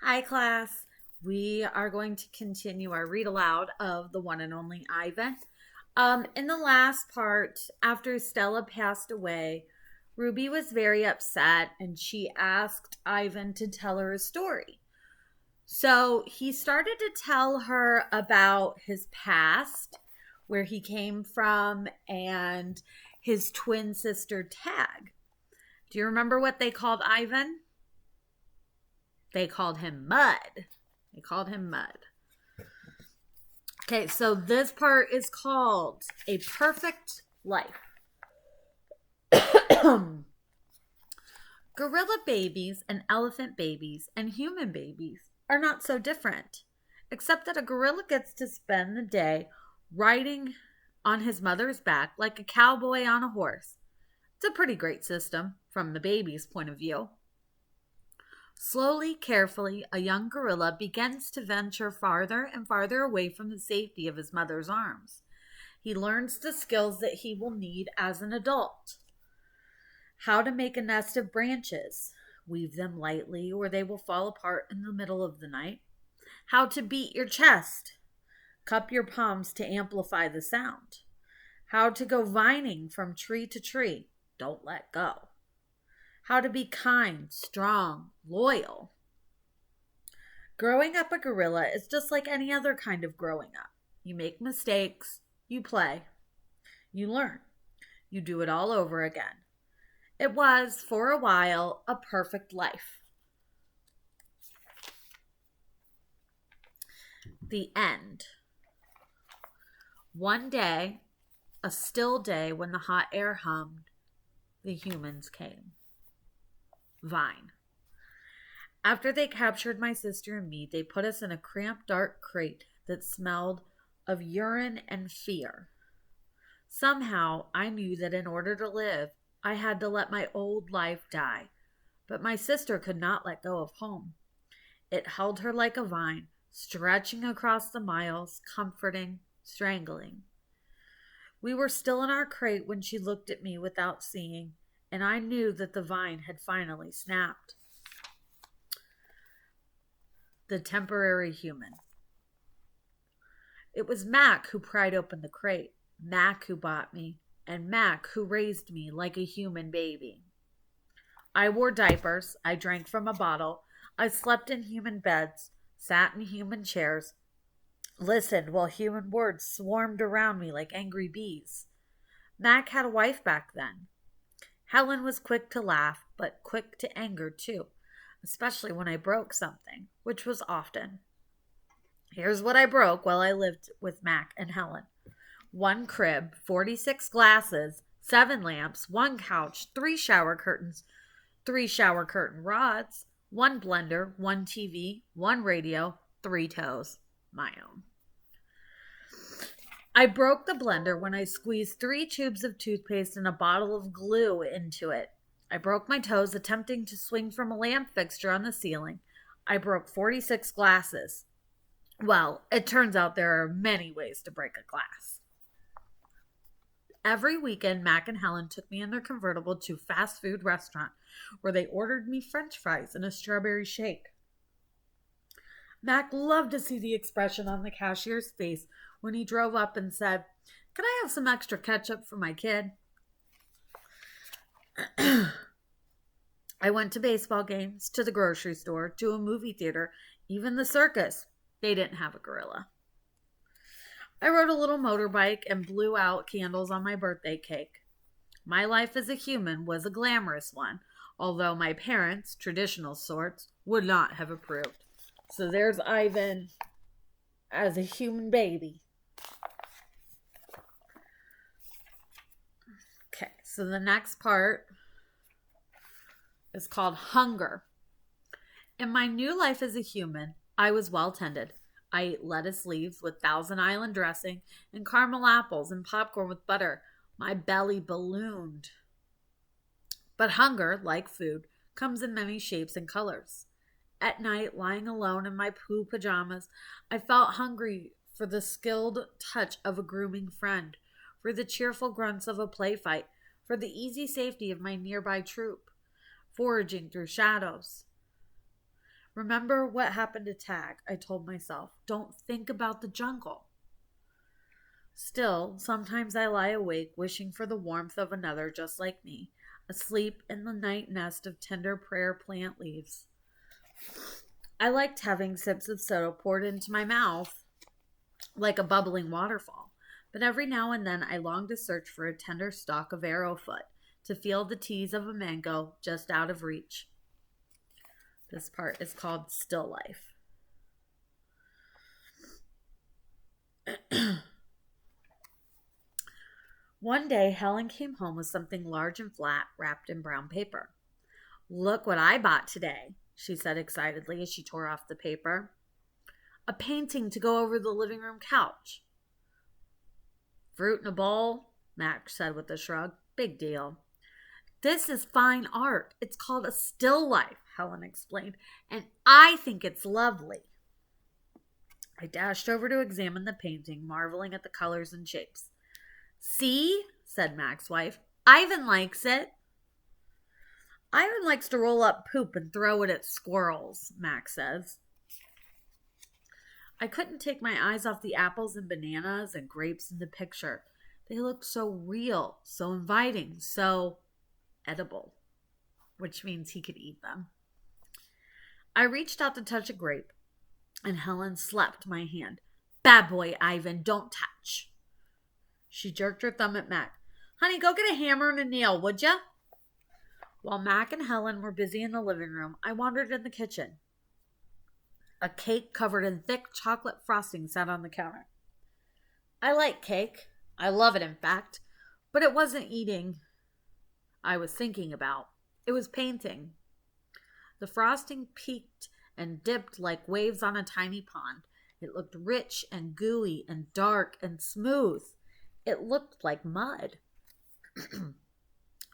Hi, class. We are going to continue our read aloud of the one and only Ivan. In the last part, after Stella passed away, Ruby was very upset and she asked Ivan to tell her a story. So he started to tell her about his past, where he came from, and his twin sister Tag. Do you remember what they called Ivan? They called him Mud. They called him Mud. Okay, so this part is called A Perfect Life. Gorilla babies and elephant babies and human babies are not so different, except that a gorilla gets to spend the day riding on his mother's back like a cowboy on a horse. It's a pretty great system from the baby's point of view. Slowly, carefully, a young gorilla begins to venture farther and farther away from the safety of his mother's arms. He learns the skills that he will need as an adult. How to make a nest of branches, weave them lightly or they will fall apart in the middle of the night. How to beat your chest, cup your palms to amplify the sound. How to go vining from tree to tree, don't let go. How to be kind, strong, loyal. Growing up a gorilla is just like any other kind of growing up. You make mistakes, you play, you learn, you do it all over again. It was, for a while, a perfect life. The end. One day, a still day when the hot air hummed, the humans came. Vine. After they captured my sister and me, they put us in a cramped, dark crate that smelled of urine and fear. Somehow, I knew that in order to live, I had to let my old life die. But my sister could not let go of home. It held her like a vine, stretching across the miles, comforting, strangling. We were still in our crate when she looked at me without seeing, and I knew that the vine had finally snapped. The temporary human. It was Mac who pried open the crate, Mac who bought me, and Mac who raised me like a human baby. I wore diapers, I drank from a bottle, I slept in human beds, sat in human chairs, listened while human words swarmed around me like angry bees. Mac had a wife back then. Helen was quick to laugh, but quick to anger too, especially when I broke something, which was often. Here's what I broke while I lived with Mac and Helen: 1 crib, 46 glasses, 7 lamps, 1 couch, 3 shower curtains, 3 shower curtain rods, 1 blender, 1 TV, 1 radio, 3 toes. My own. I broke the blender when I squeezed 3 tubes of toothpaste and a bottle of glue into it. I broke my toes attempting to swing from a lamp fixture on the ceiling. I broke 46 glasses. Well, it turns out there are many ways to break a glass. Every weekend, Mac and Helen took me in their convertible to a fast food restaurant where they ordered me French fries and a strawberry shake. Mac loved to see the expression on the cashier's face when he drove up and said, "Can I have some extra ketchup for my kid?" I went to baseball games, to the grocery store, to a movie theater, even the circus. They didn't have a gorilla. I rode a little motorbike and blew out candles on my birthday cake. My life as a human was a glamorous one, although my parents, traditional sorts, would not have approved. So there's Ivan as a human baby. Okay, so the next part is called Hunger. In my new life as a human, I was well tended. I ate lettuce leaves with Thousand Island dressing and caramel apples and popcorn with butter. My belly ballooned. But hunger, like food, comes in many shapes and colors. At night, lying alone in my poo pajamas, I felt hungry for the skilled touch of a grooming friend, for the cheerful grunts of a play fight, for the easy safety of my nearby troop, foraging through shadows. Remember what happened to Tag, I told myself. Don't think about the jungle. Still, sometimes I lie awake wishing for the warmth of another just like me, asleep in the night nest of tender prayer plant leaves. I liked having sips of soda poured into my mouth like a bubbling waterfall, but every now and then I longed to search for a tender stalk of arrowfoot to feel the tease of a mango just out of reach. This part is called Still Life. One day, Helen came home with something large and flat wrapped in brown paper. "Look what I bought today," she said excitedly as she tore off the paper. "A painting to go over the living room couch." "Fruit in a bowl," Max said with a shrug. "Big deal." "This is fine art. It's called a still life," Helen explained, "and I think it's lovely." I dashed over to examine the painting, marveling at the colors and shapes. "See," said Mac's wife, "Ivan likes it." "Ivan likes to roll up poop and throw it at squirrels," Max says. I couldn't take my eyes off the apples and bananas and grapes in the picture. They looked so real, so inviting, so edible, which means he could eat them. I reached out to touch a grape, and Helen slapped my hand. "Bad boy, Ivan, don't touch." She jerked her thumb at Mac. "Honey, go get a hammer and a nail, would ya?" While Mac and Helen were busy in the living room, I wandered in the kitchen. A cake covered in thick chocolate frosting sat on the counter. I like cake. I love it, in fact. But it wasn't eating I was thinking about. It was painting. The frosting peaked and dipped like waves on a tiny pond. It looked rich and gooey and dark and smooth. It looked like mud.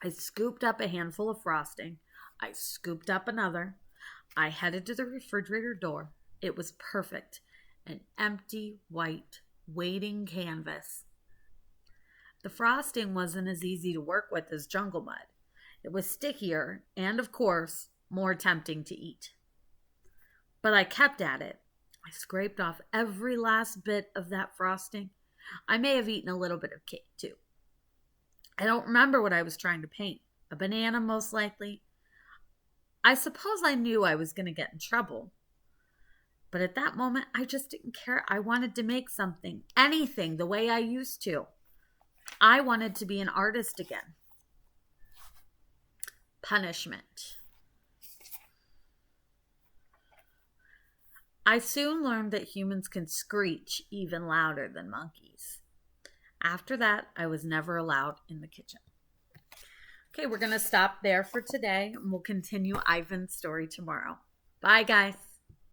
I scooped up a handful of frosting. I scooped up another. I headed to the refrigerator door. It was perfect. An empty, white, waiting canvas. The frosting wasn't as easy to work with as jungle mud. It was stickier and, of course, more tempting to eat. But I kept at it. I scraped off every last bit of that frosting. I may have eaten a little bit of cake, too. I don't remember what I was trying to paint. A banana, most likely. I suppose I knew I was going to get in trouble. But at that moment, I just didn't care. I wanted to make something, anything, the way I used to. I wanted to be an artist again. Punishment. I soon learned that humans can screech even louder than monkeys. After that, I was never allowed in the kitchen. Okay, we're going to stop there for today, and we'll continue Ivan's story tomorrow. Bye, guys.